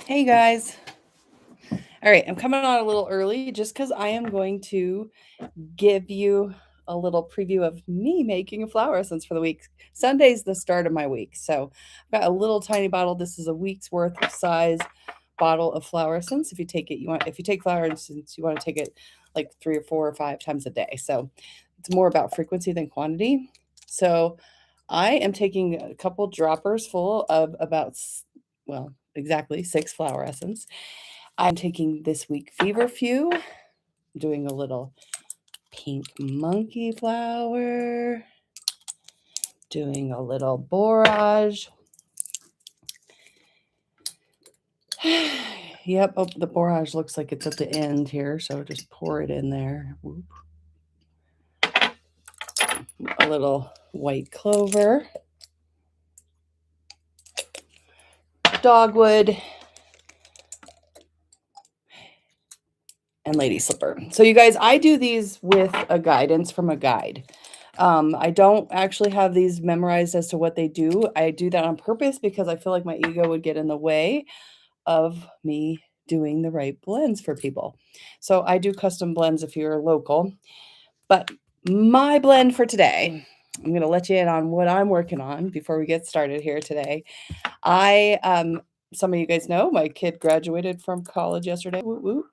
Hey guys. All right, I'm coming on a little early just because I am going to give you a little preview of me making a flower essence for the week. Sunday's the start of my week. So I've got a little tiny bottle. This is a week's worth of size bottle of flower essence. If you take flower essence, you want to take it like 3 or 4 or 5 times a day. So it's more about frequency than quantity. So I am taking a couple droppers full of exactly 6 flower essence. I'm taking this week feverfew, doing a little pink monkey flower, doing a little borage. Yep, oh, the borage looks like it's at the end here, so just pour it in there. Whoop. A little white clover, dogwood, and lady slipper. So you guys, I do these with a guidance from a guide. I don't actually have these memorized as to what they do. I do that on purpose because I feel like my ego would get in the way of me doing the right blends for people. So I do custom blends if you're local. But my blend for today, I'm going to let you in on what I'm working on before we get started here today. Some of you guys know my kid graduated from college yesterday. Woo woo.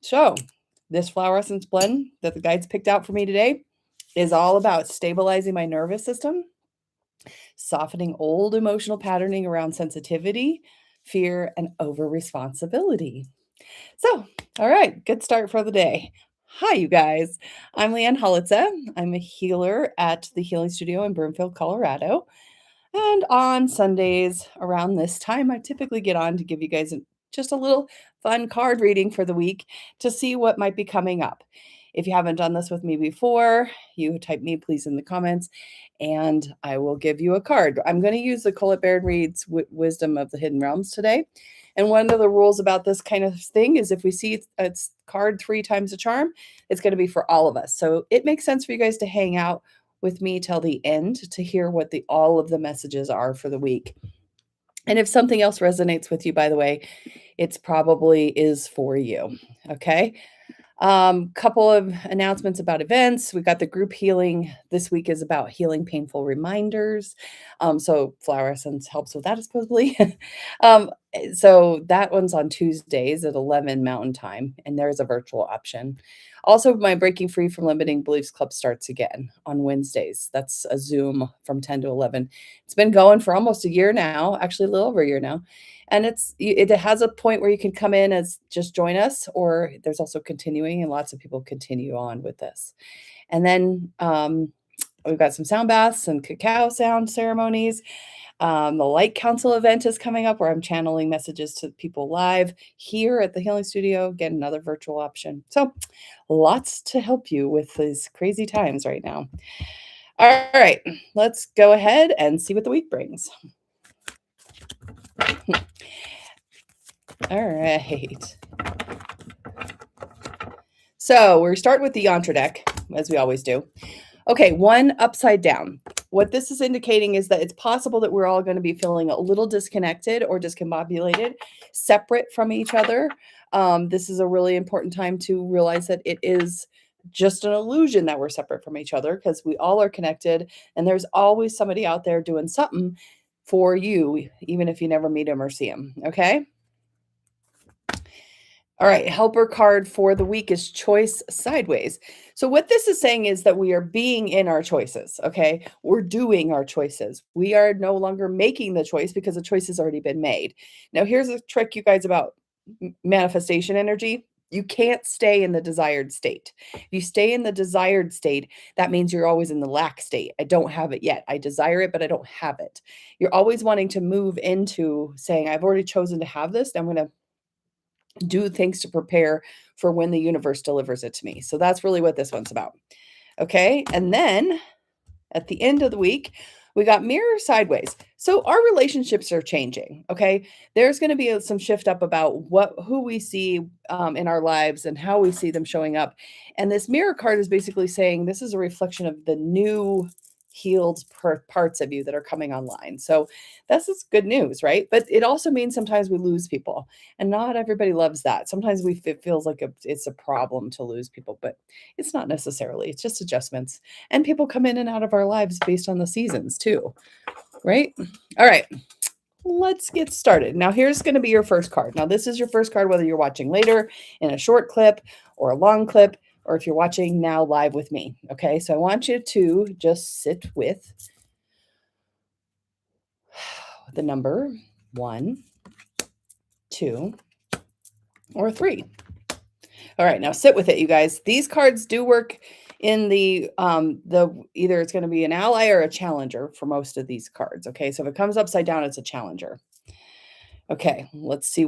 So this flower essence blend that the guides picked out for me today is all about stabilizing my nervous system, softening old emotional patterning around sensitivity, fear, and over responsibility. So, all right, good start for the day. Hi, you guys. I'm Leanne Holitza. I'm a healer at the Healing Studio in Broomfield, Colorado. And on Sundays around this time, I typically get on to give you guys just a little fun card reading for the week to see what might be coming up. If you haven't done this with me before, you type me please in the comments and I will give you a card. I'm going to use the Colette Baird Reed's Wisdom of the Hidden Realms today. And one of the rules about this kind of thing is if we see a card 3 times a charm, it's going to be for all of us. So it makes sense for you guys to hang out with me till the end to hear what all of the messages are for the week. And if something else resonates with you, by the way, it's probably is for you. Okay. Couple of announcements about events. We got the group healing this week is about healing painful reminders. So flower essence helps with that, supposedly. So that one's on Tuesdays at 11 Mountain Time, and there's a virtual option. Also, my Breaking Free from Limiting Beliefs Club starts again on Wednesdays. That's a Zoom from 10 to 11. It's been going for almost a year now, actually a little over a year now. And it has a point where you can come in as just join us, or there's also continuing, and lots of people continue on with this. And then we've got some sound baths and cacao sound ceremonies. The Light Council event is coming up where I'm channeling messages to people live here at the Healing Studio. Again, another virtual option. So lots to help you with these crazy times right now. All right, let's go ahead and see what the week brings. All right. So we're starting with the yantra deck, as we always do. Okay, 1 upside down. What this is indicating is that it's possible that we're all going to be feeling a little disconnected or discombobulated, separate from each other. This is a really important time to realize that it is just an illusion that we're separate from each other because we all are connected and there's always somebody out there doing something for you, even if you never meet them or see them. Okay. All right, helper card for the week is choice sideways. So what this is saying is that we are being in our choices, okay? We're doing our choices. We are no longer making the choice because the choice has already been made. Now, here's a trick, you guys, about manifestation energy. You can't stay in the desired state. If you stay in the desired state, that means you're always in the lack state. I don't have it yet. I desire it, but I don't have it. You're always wanting to move into saying, I've already chosen to have this. I'm going to do things to prepare for when the universe delivers it to me. So that's really what this one's about. Okay. And then at the end of the week, we got mirror sideways. So our relationships are changing. Okay. There's going to be some shift up about who we see in our lives and how we see them showing up. And this mirror card is basically saying this is a reflection of the new healed parts of you that are coming online. So this is good news, right? But it also means sometimes we lose people, and not everybody loves that. Sometimes it feels like it's a problem to lose people, but it's not necessarily. It's just adjustments. And people come in and out of our lives based on the seasons too, right? All right. Let's get started. Now, here's going to be your first card. Now, this is your first card, whether you're watching later in a short clip or a long clip, or if you're watching now live with me. Okay, so I want you to just sit with the number 1, 2, or 3. All right, now sit with it, you guys. These cards do work in the either it's going to be an ally or a challenger for most of these cards. Okay, so if it comes upside down, it's a challenger. Okay, let's see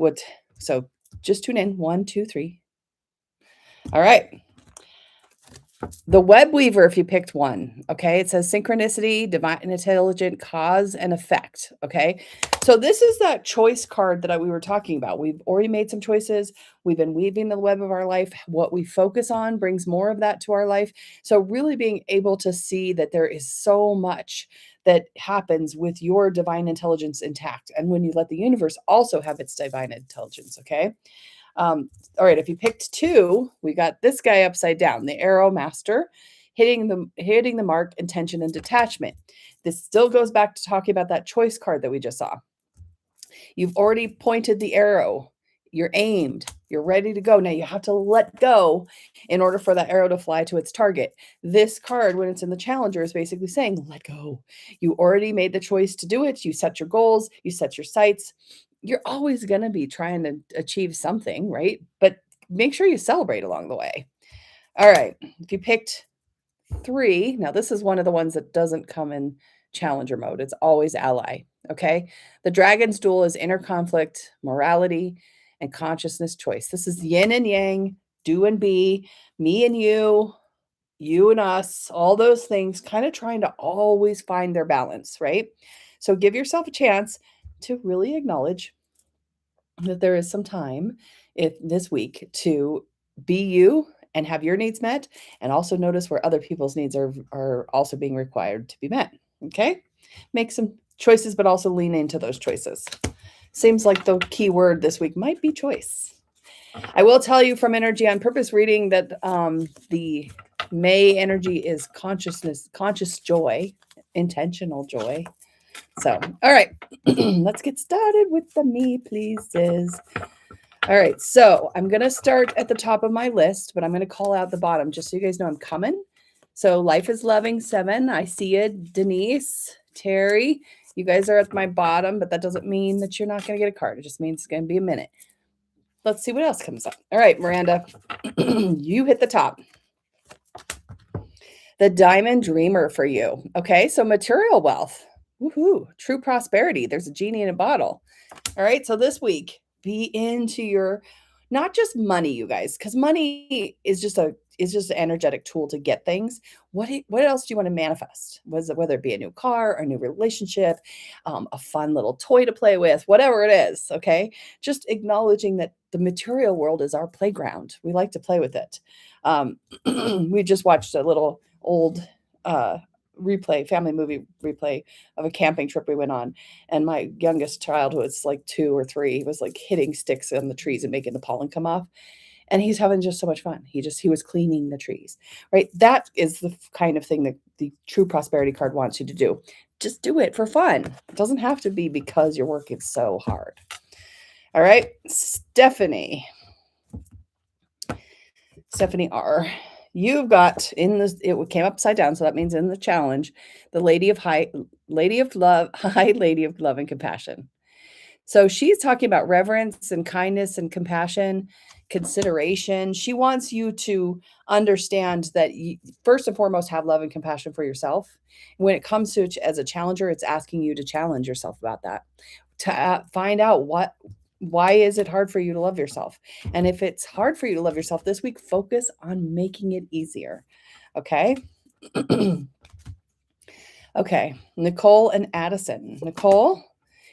so just tune in. 1, 2, 3. All right. The web weaver, if you picked one, okay, it says synchronicity, divine intelligent cause and effect. Okay, so this is that choice card that we were talking about. We've already made some choices. We've been weaving the web of our life. What we focus on brings more of that to our life. So really being able to see that there is so much that happens with your divine intelligence intact, and when you let the universe also have its divine intelligence. Okay. All right, if you picked 2, we got this guy upside down, the arrow master, hitting the mark, intention, and detachment. This still goes back to talking about that choice card that we just saw. You've already pointed the arrow. You're aimed. You're ready to go. Now you have to let go in order for that arrow to fly to its target. This card, when it's in the challenger, is basically saying, let go. You already made the choice to do it. You set your goals. You set your sights. You're always going to be trying to achieve something, right? But make sure you celebrate along the way. All right. If you picked 3, now this is one of the ones that doesn't come in challenger mode. It's always ally. Okay. The dragon's duel is inner conflict, morality, and consciousness choice. This is yin and yang, do and be, me and you and us, all those things, kind of trying to always find their balance, right? So give yourself a chance to really acknowledge that there is some time this week to be you and have your needs met, and also notice where other people's needs are also being required to be met. Okay, make some choices, but also lean into those choices. Seems like the key word this week might be choice. I will tell you from Energy on Purpose reading that the May energy is conscious joy, intentional joy. So, all right, let's get started with the me pleases. All right, so I'm going to start at the top of my list, but I'm going to call out the bottom just so you guys know I'm coming. So Life is Loving 7, I see it. Denise, Terry, you guys are at my bottom, but that doesn't mean that you're not going to get a card. It just means it's going to be a minute. Let's see what else comes up. All right, Miranda, you hit the top. The Diamond Dreamer for you. Okay, so material wealth. Woohoo, true prosperity. There's a genie in a bottle. All right, so this week, be into your, not just money, you guys, because money is just an energetic tool to get things. What else do you want to manifest? Whether it be a new car, a new relationship, a fun little toy to play with, whatever it is, okay? Just acknowledging that the material world is our playground. We like to play with it. We just watched a little old family movie replay of a camping trip we went on, and my youngest child, who was like 2 or 3, was like hitting sticks on the trees and making the pollen come off, and he's having just so much fun. He was cleaning the trees, right? That is the kind of thing that the true prosperity card wants you to do. Just do it for fun. It doesn't have to be because you're working so hard. All right, Stephanie R, you've got it came upside down, so that means in the challenge, the Lady of Love and Compassion. So she's talking about reverence and kindness and compassion, consideration. She wants you to understand that you, first and foremost, have love and compassion for yourself. When it comes to as a challenger, it's asking you to challenge yourself about that, to find out why is it hard for you to love yourself? And if it's hard for you to love yourself this week, focus on making it easier. Okay. Okay. Nicole and Addison. Nicole,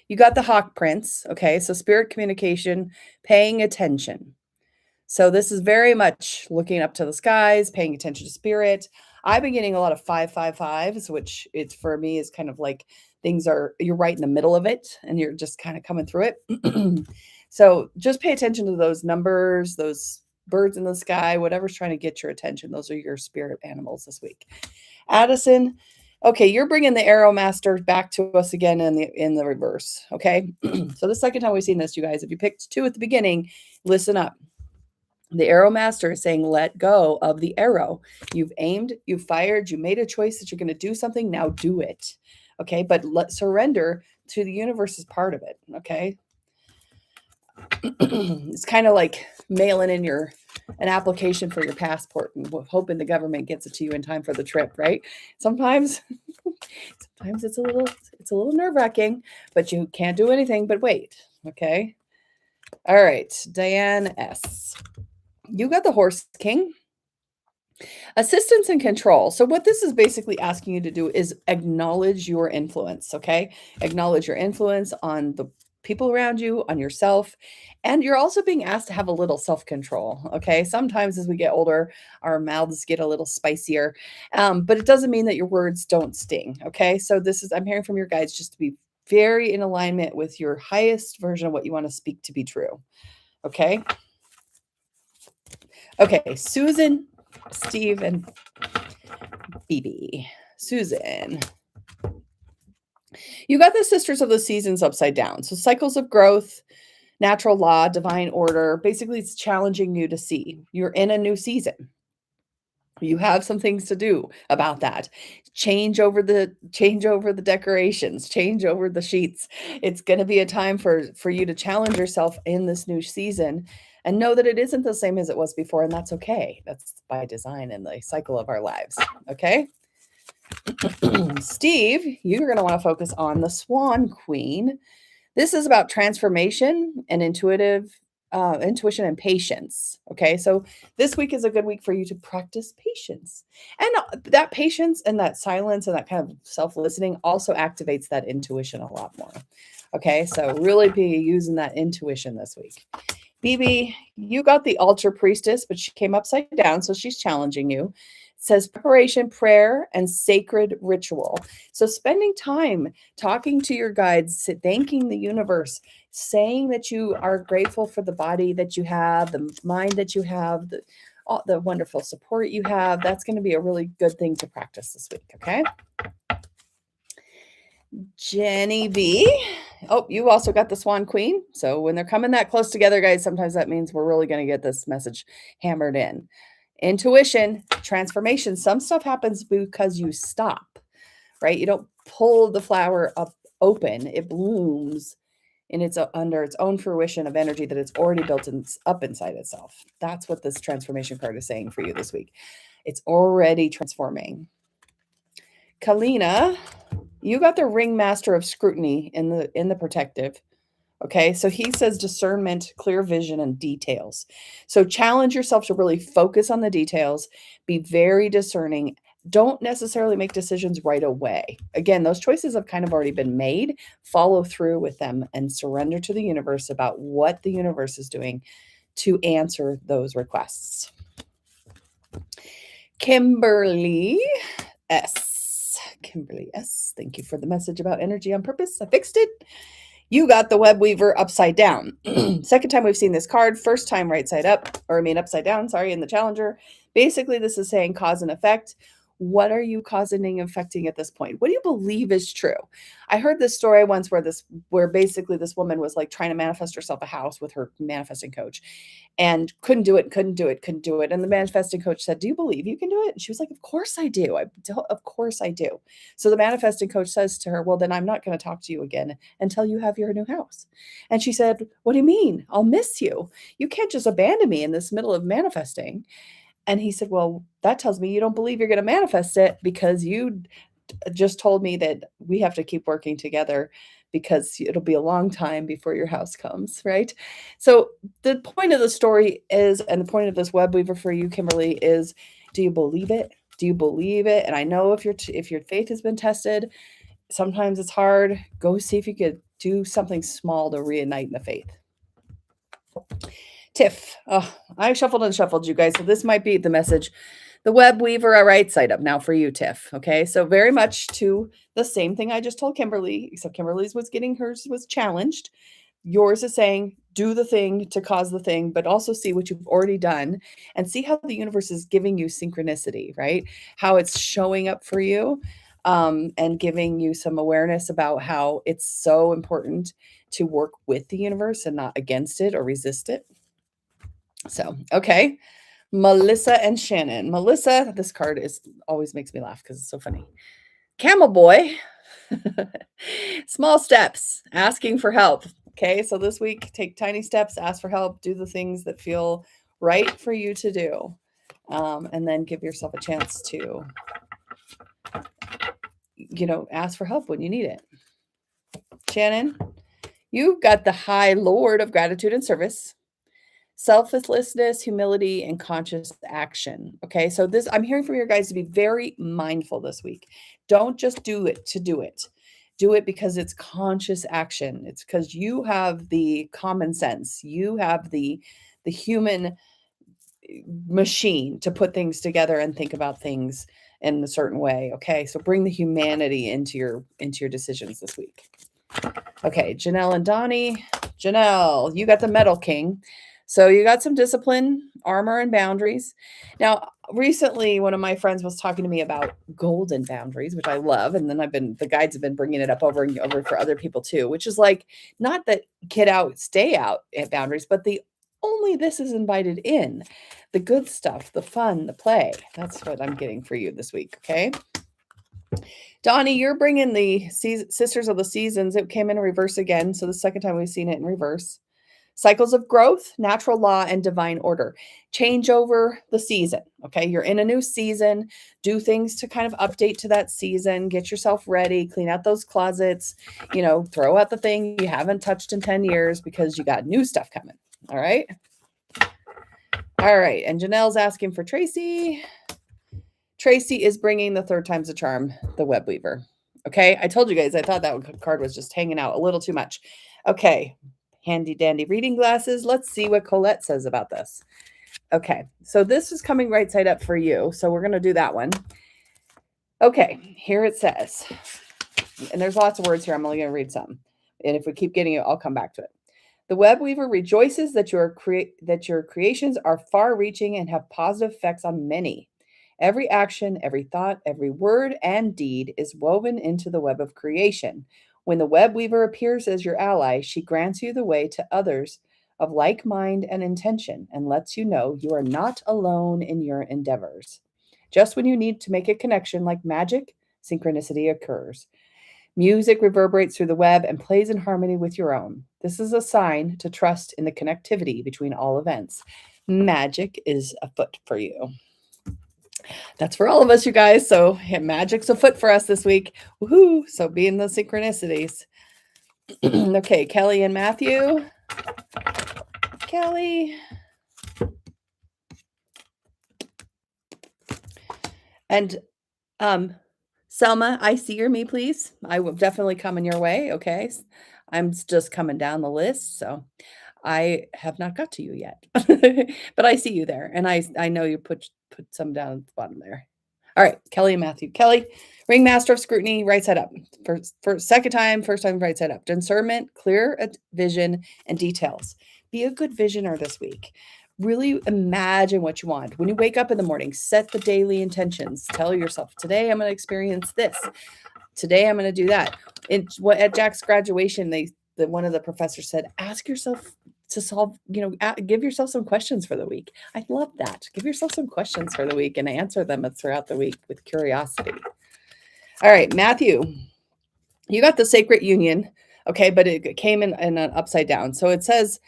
you got the Hawk Prince. Okay. So spirit communication, paying attention. So this is very much looking up to the skies, paying attention to spirit. I've been getting a lot of 555s, which it's for me is kind of like you're right in the middle of it and you're just kind of coming through it. So just pay attention to those numbers, those birds in the sky, whatever's trying to get your attention. Those are your spirit animals this week. Addison, okay, you're bringing the Arrow Master back to us again in the reverse, okay? So the second time we've seen this, you guys, if you picked 2 at the beginning, listen up. The Arrow Master is saying, let go of the arrow. You've aimed, you've fired, you made a choice that you're going to do something, now do it, okay? But surrender to the universe is part of it, okay? It's kind of like mailing in an application for your passport and hoping the government gets it to you in time for the trip, right? Sometimes it's a little nerve-wracking, but you can't do anything but wait, okay? All right, Diane S. You got the Horse King. Assistance and control. So what this is basically asking you to do is acknowledge your influence, okay? Acknowledge your influence on the people around you, on yourself, and you're also being asked to have a little self-control, okay? Sometimes as we get older, our mouths get a little spicier, but it doesn't mean that your words don't sting, okay? So I'm hearing from your guides just to be very in alignment with your highest version of what you want to speak to be true, okay? Okay, Susan, Steve, and BB. Susan. You got the Sisters of the Seasons upside down. So cycles of growth, natural law, divine order. Basically, it's challenging you to see. You're in a new season. You have some things to do about that. Change over the decorations, change over the sheets. It's going to be a time for you to challenge yourself in this new season and know that it isn't the same as it was before, and that's okay. That's by design in the cycle of our lives. Okay. Steve, you're going to want to focus on the Swan Queen. This is about transformation and intuition and patience. Okay, so this week is a good week for you to practice patience, and that patience and that silence and that kind of self-listening also activates that intuition a lot more. Okay, so really be using that intuition this week. BB, you got the altar priestess, but she came upside down, so she's challenging you. It says preparation, prayer, and sacred ritual. So spending time talking to your guides, thanking the universe, saying that you are grateful for the body that you have, the mind that you have, the wonderful support you have. That's going to be a really good thing to practice this week, okay? Jenny B. Oh, you also got the Swan Queen. So when they're coming that close together, guys, sometimes that means we're really going to get this message hammered in. Intuition, transformation. Some stuff happens because you stop, right? You don't pull the flower up open. It blooms and it's under its own fruition of energy that it's already built up inside itself. That's what this transformation card is saying for you this week. It's already transforming. Kalina, you got the ringmaster of scrutiny in the protective. Okay, so he says discernment, clear vision, and details. So challenge yourself to really focus on the details, be very discerning. Don't necessarily make decisions right away. Again, those choices have kind of already been made. Follow through with them and surrender to the universe about what the universe is doing to answer those requests. Kimberly S. Kimberly S. Thank you for the message about energy on purpose. I fixed it. You got the web weaver upside down. Second time we've seen this card. First time right side up, upside down, sorry, in the challenger. Basically, this is saying cause and effect. What are you causing and affecting at this point? What do you believe is true? I heard this story once where basically this woman was like trying to manifest herself a house with her manifesting coach and couldn't do it. And the manifesting coach said, do you believe you can do it? And she was like, of course I do. Of course I do. So the manifesting coach says to her, well, then I'm not going to talk to you again until you have your new house. And she said, what do you mean? I'll miss you. You can't just abandon me in this middle of manifesting. And he said, well, that tells me you don't believe you're going to manifest it because you just told me that we have to keep working together because it'll be a long time before your house comes, right? So the point of the story is, and the point of this web weaver for you, Kimberly, is, do you believe it? Do you believe it? And I know if your faith has been tested, sometimes it's hard. Go see if you could do something small to reignite the faith. Tiff. Oh, I shuffled and shuffled, you guys. So this might be the message. The web weaver, all right, side up now for you, Tiff. Okay, so very much to the same thing I just told Kimberly, except Kimberly's was getting hers was challenged. Yours is saying, do the thing to cause the thing, but also see what you've already done and see how the universe is giving you synchronicity, right? How it's showing up for you, and giving you some awareness about how it's so important to work with the universe and not against it or resist it. So, okay. Melissa and Shannon. Melissa, this card is always makes me laugh because it's so funny. Camel boy. Small steps, asking for help. Okay, so this week, take tiny steps, ask for help, do the things that feel right for you to do, and then give yourself a chance to, ask for help when you need it. Shannon, you've got the High Lord of Gratitude and Service. Selflessness, humility, and conscious action. Okay, so this I'm hearing from your guys to be very mindful this week. Don't just do it to do it. Do it because it's conscious action. It's because you have the common sense. You have the human machine to put things together and think about things in a certain way. Okay, so bring the humanity into your decisions this week. Okay, Janelle and Donnie. Janelle, you got the Metal King. So you got some discipline, armor, and boundaries. Now, recently, one of my friends was talking to me about golden boundaries, which I love. And then the guides have been bringing it up over and over for other people too, which is like not that kid out, stay out at boundaries, but the only this is invited in. The good stuff, the fun, the play. That's what I'm getting for you this week. Okay. Donnie, you're bringing the Sisters of the Seasons. It came in reverse again. So the second time we've seen it in reverse. Cycles of growth, natural law, and divine order. Change over the season. Okay. You're in a new season. Do things to kind of update to that season. Get yourself ready. Clean out those closets. Throw out the thing you haven't touched in 10 years because you got new stuff coming. All right. All right. And Janelle's asking for Tracy. Tracy is bringing the third time's a charm, the web weaver. Okay. I told you guys, I thought that card was just hanging out a little too much. Okay. Handy dandy reading glasses. Let's see what Colette says about this. Okay. So this is coming right side up for you. So we're going to do that one. Okay. Here it says, and there's lots of words here. I'm only going to read some. And if we keep getting it, I'll come back to it. The web weaver rejoices that your creations are far-reaching and have positive effects on many. Every action, every thought, every word and deed is woven into the web of creation. When the web weaver appears as your ally, she grants you the way to others of like mind and intention and lets you know you are not alone in your endeavors. Just when you need to make a connection like magic, synchronicity occurs. Music reverberates through the web and plays in harmony with your own. This is a sign to trust in the connectivity between all events. Magic is afoot for you. That's for all of us, you guys. So magic's afoot for us this week. Woohoo! So be in the synchronicities. Okay, Kelly and Matthew. Kelly. And Selma, I see your me, please. I will definitely coming your way. Okay. I'm just coming down the list. So I have not got to you yet, but I see you there. And I know you put some down at the bottom there. All right. Kelly and Matthew. Kelly, ringmaster of scrutiny, right side up. For second time, first time, right side up. Discernment, clear vision, and details. Be a good visioner this week. Really imagine what you want. When you wake up in the morning, set the daily intentions. Tell yourself, today I'm going to experience this. Today I'm going to do that. At Jack's graduation, one of the professors said, ask yourself to solve, give yourself some questions for the week. I love that. Give yourself some questions for the week and answer them throughout the week with curiosity. All right, Matthew, you got the sacred union. Okay, but it came in an upside down. So it says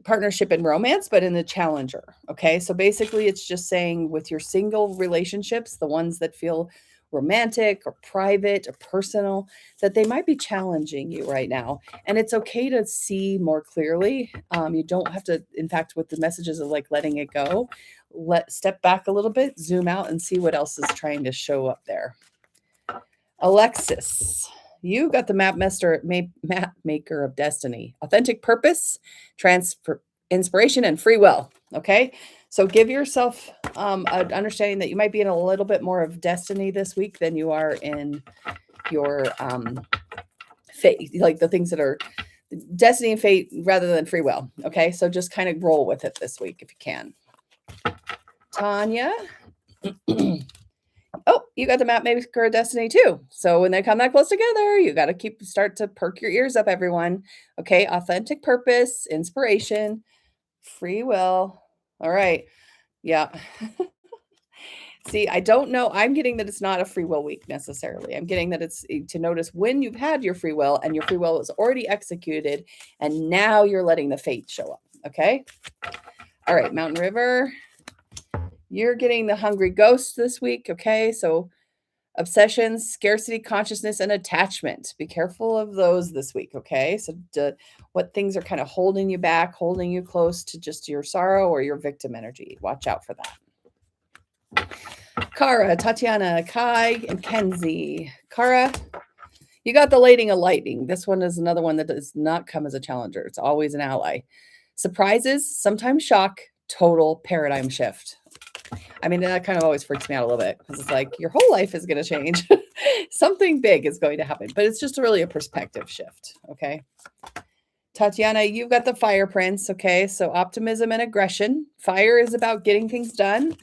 partnership and romance, but in the challenger. Okay. So basically it's just saying with your single relationships, the ones that feel romantic or private or personal, that they might be challenging you right now. And it's okay to see more clearly. You don't have to, in fact, with the messages of like letting it go, step back a little bit, zoom out and see what else is trying to show up there. Alexis, you got the map maker of destiny. Authentic purpose, inspiration, and free will. Okay. So give yourself an understanding that you might be in a little bit more of destiny this week than you are in your fate, like the things that are destiny and fate rather than free will. Okay. So just kind of roll with it this week if you can. Tanya. Oh, you got the map maker destiny too. So when they come that close together, you got to start to perk your ears up, everyone. Okay. Authentic purpose, inspiration, free will. All right. Yeah. See, I don't know. I'm getting that it's not a free will week necessarily. I'm getting that it's to notice when you've had your free will and your free will is already executed, and now you're letting the fate show up. Okay. All right. Mountain River. You're getting the hungry ghost this week. Okay. So obsessions, scarcity, consciousness, and attachment. Be careful of those this week. Okay. So what things are kind of holding you back, holding you close to just your sorrow or your victim energy. Watch out for that. Kara, Tatiana, Kai, and Kenzie. Kara, you got the lading of lightning. This one is another one that does not come as a challenger. It's always an ally. Surprises, sometimes shock, total paradigm shift. I mean, that kind of always freaks me out a little bit because it's like your whole life is going to change. Something big is going to happen, but it's just really a perspective shift. Okay. Tatiana, you've got the fire prince. Okay. So optimism and aggression. Fire is about getting things done,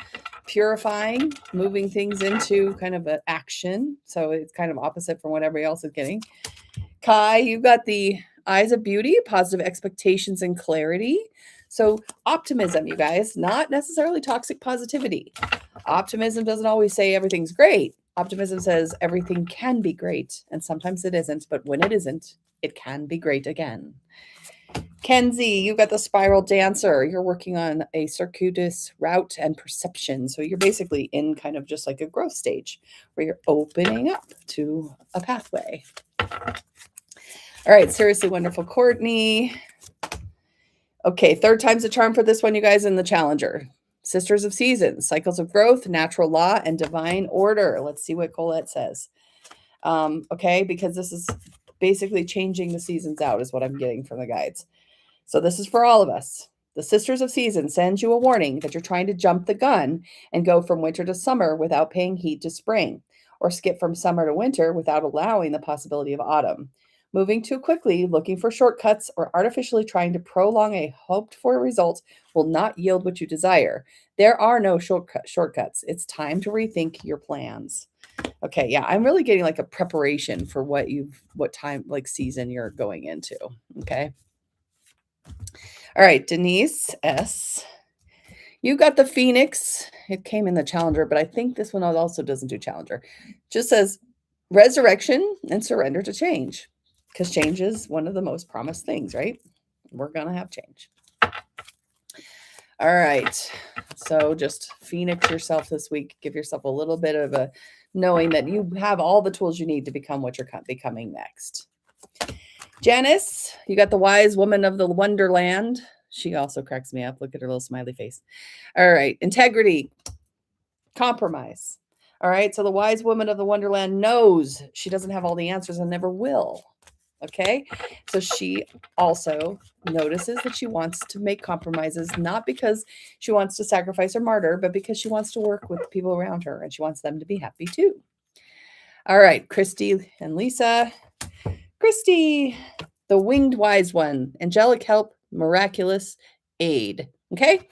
purifying, moving things into kind of an action. So it's kind of opposite from what everybody else is getting. Kai, you've got the eyes of beauty, positive expectations and clarity. So optimism, you guys, not necessarily toxic positivity. Optimism doesn't always say everything's great. Optimism says everything can be great, and sometimes it isn't, but when it isn't, it can be great again. Kenzie, you've got the spiral dancer. You're working on a circuitous route and perception. So you're basically in kind of just like a growth stage where you're opening up to a pathway. All right, seriously wonderful Courtney. Okay, third time's a charm for this one, you guys, in the challenger. Sisters of Seasons, cycles of growth, natural law, and divine order. Let's see what Colette says. Okay, because this is basically changing the seasons out is what I'm getting from the guides. So this is for all of us. The Sisters of Seasons sends you a warning that you're trying to jump the gun and go from winter to summer without paying heed to spring, or skip from summer to winter without allowing the possibility of autumn. Moving too quickly, looking for shortcuts, or artificially trying to prolong a hoped-for result will not yield what you desire. There are no shortcuts. It's time to rethink your plans. Okay, yeah, I'm really getting like a preparation for what time, like season you're going into. Okay. All right, Denise S. You got the Phoenix. It came in the Challenger, but I think this one also doesn't do Challenger. Just says resurrection and surrender to change, because change is one of the most promised things, right? We're going to have change. All right. So just Phoenix yourself this week. Give yourself a little bit of a knowing that you have all the tools you need to become what you're becoming next. Janice, you got the wise woman of the Wonderland. She also cracks me up. Look at her little smiley face. All right. Integrity. Compromise. All right. So the wise woman of the Wonderland knows she doesn't have all the answers and never will. Okay. So she also notices that she wants to make compromises, not because she wants to sacrifice or martyr, but because she wants to work with people around her and she wants them to be happy too. All right. Christy and Lisa. Christy, the winged wise one, angelic help, miraculous aid. Okay.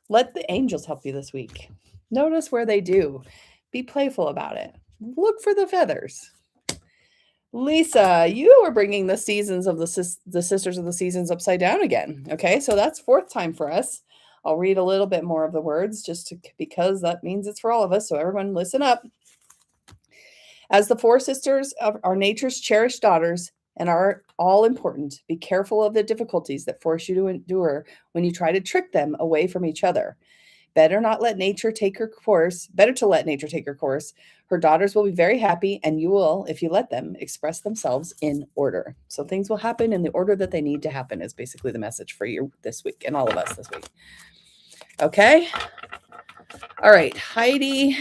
Let the angels help you this week. Notice where they do. Be playful about it. Look for the feathers. Lisa, you are bringing the seasons of the Sisters of the Seasons upside down again. Okay, so that's fourth time for us. I'll read a little bit more of the words because that means it's for all of us. So everyone listen up. As the four sisters are nature's cherished daughters and are all important, be careful of the difficulties that force you to endure when you try to trick them away from each other. Better to let nature take her course. Her daughters will be very happy, and you will, if you let them, express themselves in order. So things will happen in the order that they need to happen is basically the message for you this week and all of us this week. Okay. All right. Heidi,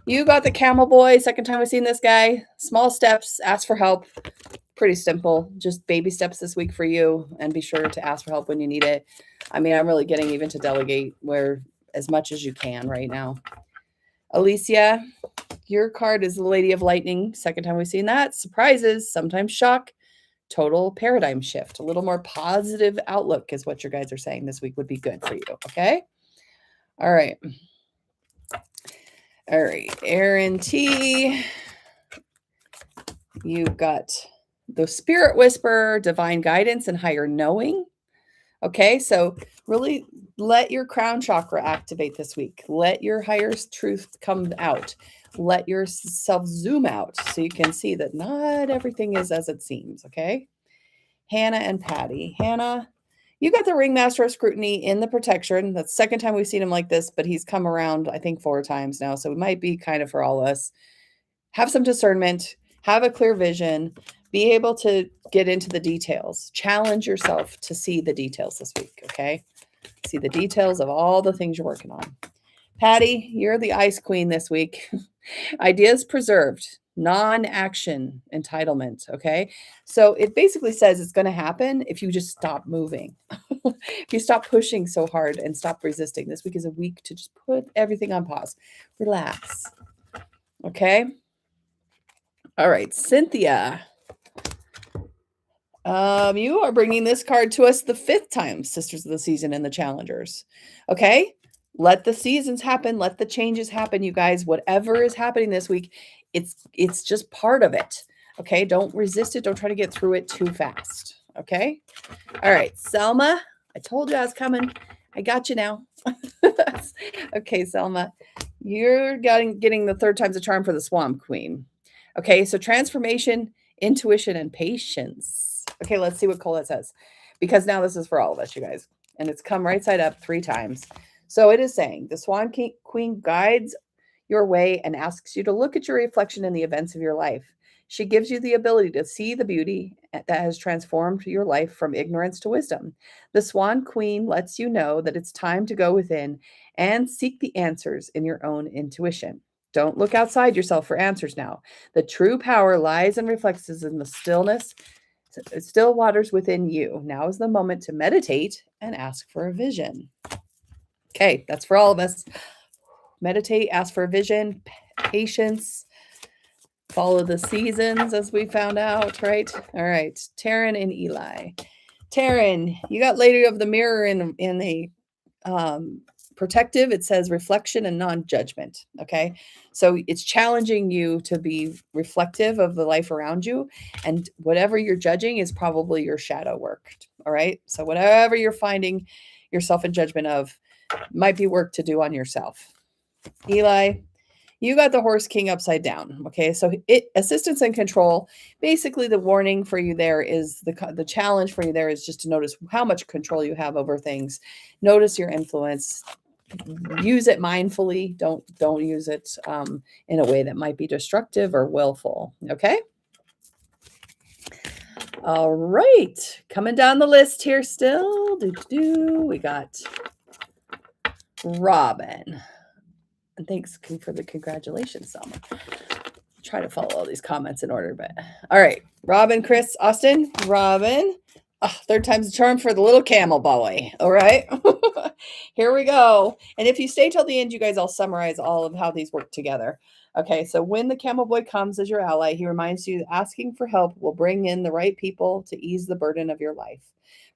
you got the camel boy. Second time we've seen this guy. Small steps, ask for help. pretty simple, just baby steps this week for you, and be sure to ask for help when you need it. I mean, I'm really getting even to delegate where as much as you can right now. Alicia, your card is the Lady of Lightning. Second time we've seen that. Surprises, sometimes shock, total paradigm shift. A little more positive outlook is what your guys are saying this week would be good for you. Okay. All right. All right. Aaron T. You've got the Spirit Whisperer, Divine Guidance, and Higher Knowing. Okay, so really let your crown chakra activate this week. Let your higher truth come out. Let yourself zoom out so you can see that not everything is as it seems, okay? Hannah and Patty. Hannah, you got the Ringmaster of Scrutiny in the protection. That's the second time we've seen him like this, but he's come around, I think, 4 times now, so it might be kind of for all of us. Have some discernment. Have a clear vision. Be able to get into the details. Challenge yourself to see the details this week, okay? See the details of all the things you're working on. Patty, you're the ice queen this week. Ideas preserved, non-action entitlement, okay? So it basically says it's going to happen if you just stop moving. If you stop pushing so hard and stop resisting. This week is a week to just put everything on pause. Relax, okay? All right, Cynthia. You are bringing this card to us the 5th time, Sisters of the Season and the Challengers. Okay? Let the seasons happen. Let the changes happen, you guys. Whatever is happening this week, it's just part of it. Okay? Don't resist it. Don't try to get through it too fast. Okay? All right, Selma. I told you I was coming. I got you now. Okay, Selma. You're getting the 3rd time's a charm for the Swamp Queen. Okay, so transformation, intuition, and patience. Okay, let's see what Colette says. Because now this is for all of us, you guys. And it's come right side up 3 times. So it is saying, the Swan Queen guides your way and asks you to look at your reflection in the events of your life. She gives you the ability to see the beauty that has transformed your life from ignorance to wisdom. The Swan Queen lets you know that it's time to go within and seek the answers in your own intuition. Don't look outside yourself for answers now. The true power lies and reflects in the stillness, still waters within you. Now is the moment to meditate and ask for a vision. Okay, that's for all of us. Meditate, ask for a vision, patience, follow the seasons as we found out, right? All right, Taryn and Eli. Taryn, you got Lady of the Mirror in a protective. It says reflection and non-judgment. Okay, so it's challenging you to be reflective of the life around you, and whatever you're judging is probably your shadow work. All right, so whatever you're finding yourself in judgment of might be work to do on yourself. Eli, you got the Horse King upside down. Okay, so assistance and control. Basically, the warning for you there is the challenge for you there is just to notice how much control you have over things. Notice your influence. Use it mindfully. Don't use it in a way that might be destructive or willful. Okay. All right, coming down the list here still. We got Robin. And thanks for the congratulations, Selma. Try to follow all these comments in order, but all right. Robin, Chris, Austin, Robin. Oh, 3rd time's a charm for the little camel boy. All right. Here we go. And if you stay till the end, you guys, I'll summarize all of how these work together. Okay, so when the camel boy comes as your ally, he reminds you that asking for help will bring in the right people to ease the burden of your life.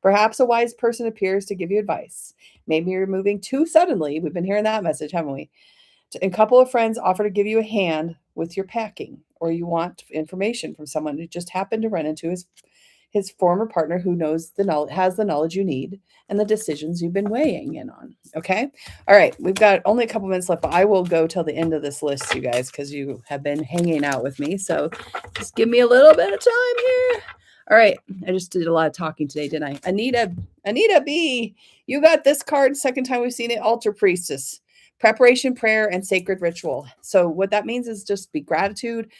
Perhaps a wise person appears to give you advice. Maybe you're moving too suddenly. We've been hearing that message, haven't we? A couple of friends offer to give you a hand with your packing, or you want information from someone who just happened to run into his former partner who has the knowledge you need and the decisions you've been weighing in on. Okay. All right. We've got only a couple minutes left, but I will go till the end of this list, you guys, because you have been hanging out with me. So just give me a little bit of time here. All right. I just did a lot of talking today, didn't I? Anita B, you got this card. 2nd time we've seen it. Altar Priestess. Preparation, prayer, and sacred ritual. So what that means is just be gratitude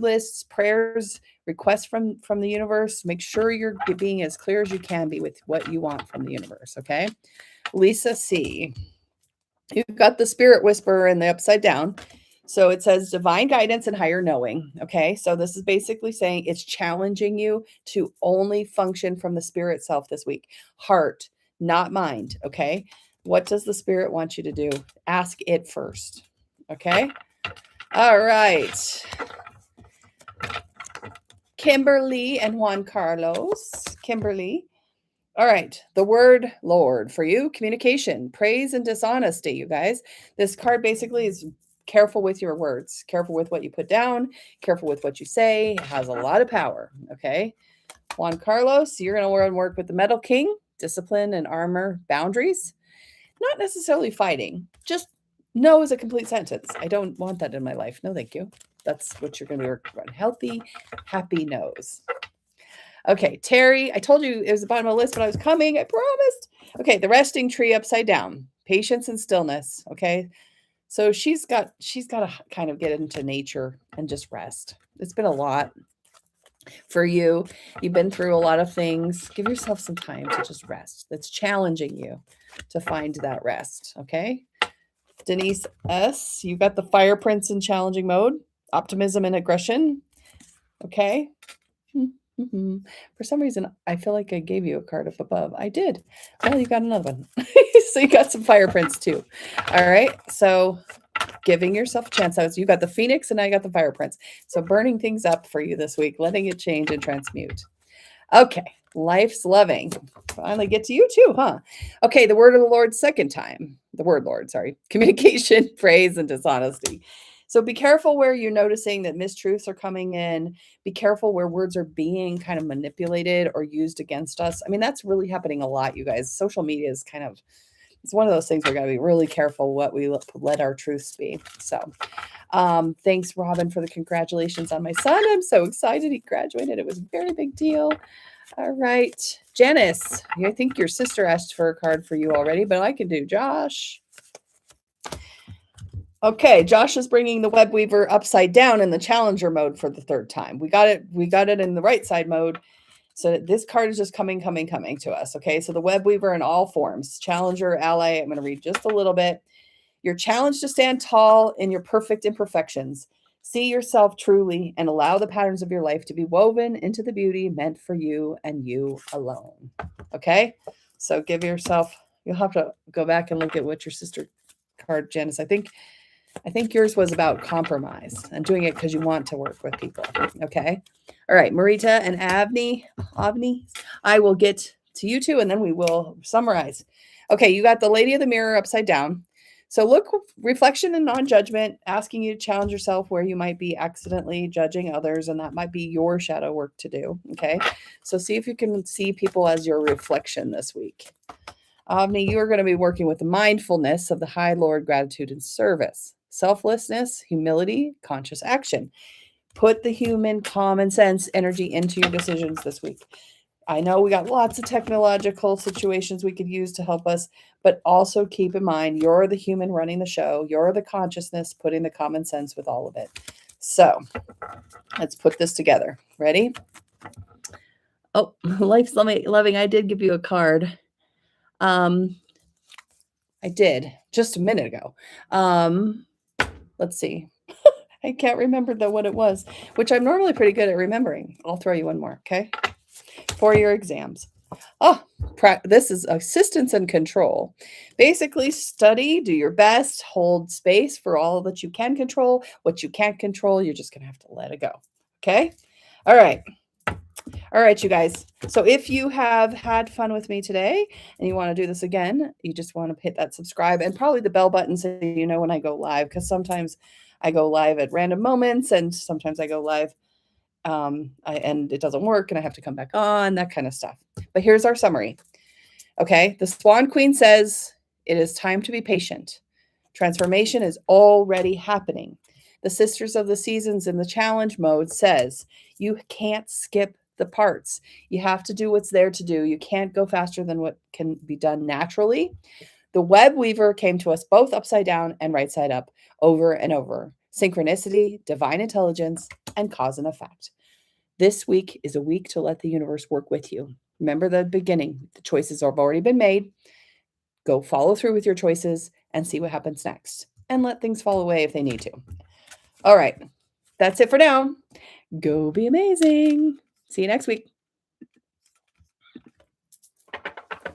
lists, prayers, requests from the universe. Make sure you're being as clear as you can be with what you want from the universe, okay? Lisa C. You've got the Spirit Whisperer in the upside down. So it says divine guidance and higher knowing. Okay. So this is basically saying it's challenging you to only function from the spirit self this week. Heart, not mind. Okay. What does the spirit want you to do? Ask it first. Okay. All right. Kimberly and Juan Carlos. Kimberly. All right. The word Lord for you, communication, praise, and dishonesty, you guys. This card basically is careful with your words, careful with what you put down, careful with what you say. It has a lot of power. Okay. Juan Carlos, you're going to work with the Metal King, discipline and armor, boundaries. Not necessarily fighting, just no is a complete sentence. I don't want that in my life. No, thank you. That's what you're going to be working on. Healthy, happy no's. Okay, Terry, I told you it was the bottom of the list when I was coming. I promised. Okay, the resting tree upside down. Patience and stillness. Okay. So she's got to kind of get into nature and just rest. It's been a lot for you. You've been through a lot of things. Give yourself some time to just rest. That's challenging you to find that rest. Okay. Denise S., you got the fire prince in challenging mode, optimism and aggression. Okay. Mm-hmm. For some reason, I feel like I gave you a card up above. I did. Well, you got another one. So you got some fire prints too. All right. So giving yourself a chance. You got the phoenix and I got the fire prince. So burning things up for you this week, letting it change and transmute. Okay. Life's loving. Finally get to you too, huh? Okay. The word of the Lord, second time. The word Lord, sorry. Communication, praise, and dishonesty. So be careful where you're noticing that mistruths are coming in. Be careful where words are being kind of manipulated or used against us. I mean, that's really happening a lot, you guys. Social media is kind of, it's one of those things we're going to be really careful what we let our truths be. So thanks, Robin, for the congratulations on my son. I'm so excited he graduated. It was a very big deal. All right. Janice, I think your sister asked for a card for you already, but I can do Josh. Okay, Josh is bringing the web weaver upside down in the challenger mode for the third time. We got it in the right side mode. So this card is just coming to us. Okay, so the web weaver in all forms, challenger, ally. I'm going to read just a little bit. You're challenged to stand tall in your perfect imperfections. See yourself truly and allow the patterns of your life to be woven into the beauty meant for you and you alone. Okay, so give yourself, you'll have to go back and look at what your sister card, Janice, I think yours was about compromise and doing it because you want to work with people. Okay. All right. Marita and Avni, I will get to you two and then we will summarize. Okay. You got the Lady of the Mirror upside down. So look, reflection and non-judgment, asking you to challenge yourself where you might be accidentally judging others, and that might be your shadow work to do. Okay. So see if you can see people as your reflection this week. Avni, you are going to be working with the mindfulness of the High Lord, gratitude, and service. Selflessness, humility, conscious action. Put the human common sense energy into your decisions this week. I know we got lots of technological situations we could use to help us, but also keep in mind you're the human running the show. You're the consciousness putting the common sense with all of it. So let's put this together. Ready? Oh, life's loving. I did give you a card. I did just a minute ago. Let's see. I can't remember what it was, which I'm normally pretty good at remembering. I'll throw you one more, okay? For your exams. Oh, this is assistance and control. Basically, study, do your best, hold space for all that you can control. What you can't control, you're just going to have to let it go, okay? All right. All right, you guys. So if you have had fun with me today and you want to do this again, you just want to hit that subscribe and probably the bell button so you know when I go live, because sometimes I go live at random moments and sometimes I go live and it doesn't work and I have to come back on, that kind of stuff. But here's our summary. Okay, the Swan Queen says it is time to be patient. Transformation is already happening. The Sisters of the Seasons in the challenge mode says you can't skip the parts. You have to do what's there to do. You can't go faster than what can be done naturally. The web weaver came to us both upside down and right side up over and over. Synchronicity, divine intelligence, and cause and effect. This week is a week to let the universe work with you. Remember the beginning. The choices have already been made. Go follow through with your choices and see what happens next. And let things fall away if they need to. All right. That's it for now. Go be amazing. See you next week.